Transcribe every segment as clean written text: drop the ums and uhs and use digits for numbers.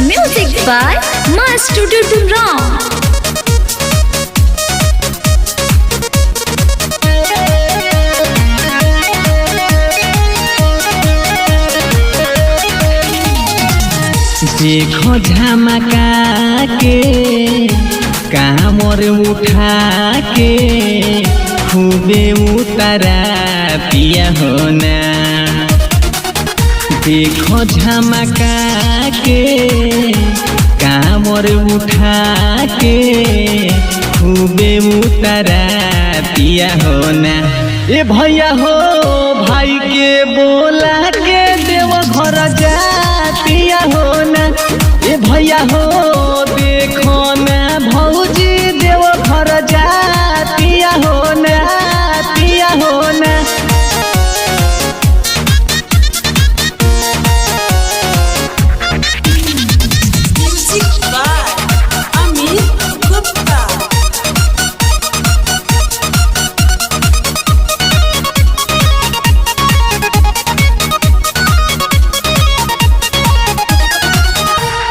Music by Master Ram. देखो झमका के कामर उठा के खूबे उतरा पिया होना। देखो झमका के कामर उठा के खूबे उतरा पिया होना। ए भैया हो भाई के बोला के देव घर जा पिया होना। ए भैया हो देखो ना भौजी देव घर जा पिया होना पिया होना।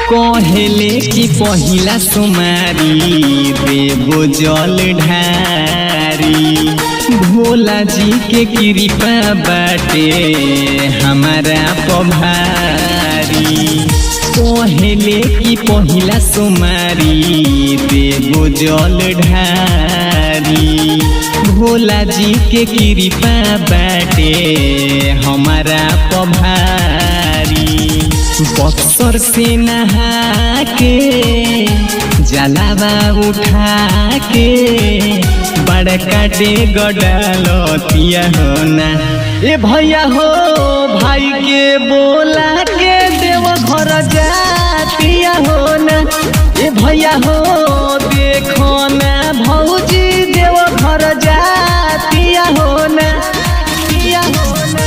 कहले कि पहिला सुमारी देवो जल ढारी। भोला जी के कृपा बाटे हमारा पभारी। कहले कि पहिला सुमारी देवो जल ढारी। भोला जी के कृपा बाटे हमारा पभारी। बक्सर से नहा के जलावा उठा के बड़का डेग डालतिया होना। ए भैया हो भाई के बोला के देव घर जातिया होना। ए भैया हो देखो ना भौजी देव घर जातिया होना पिया होना।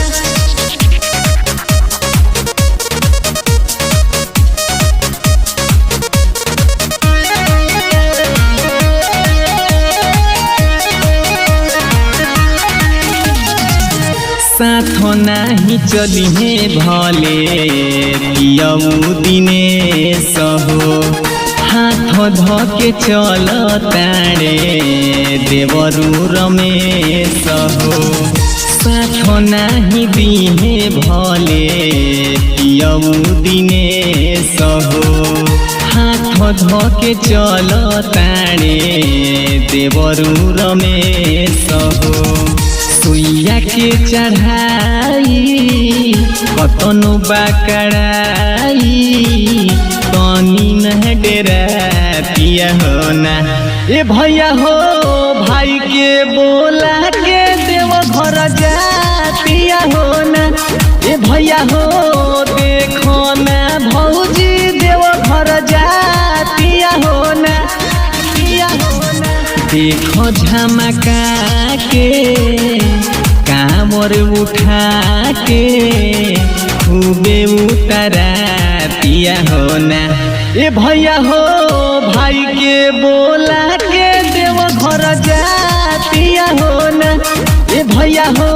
साथ नाही चलिहे भले पियऊ दिने सहो। हाथ धके चल ताड़े देवरू रमेश हो। साथ नाही दिहे भले पियऊ दिने सहो। हाथ धके चल ताड़े देवरू रमेश हो। सुइया के चढ़ाई कतनो बाकड़ाई तनी न डेरा पिया होना। ए भैया हो भाई के बोला के देव घर जातिया होना। ए भैया हो देखो ना भौजी देव घर जातिया होना पिया होना। देखो झमका के कामर उठा के खूबे उतरा पिया होना। ए भैया हो भाई के बोला के देव घर जातिया होना। ए भैया हो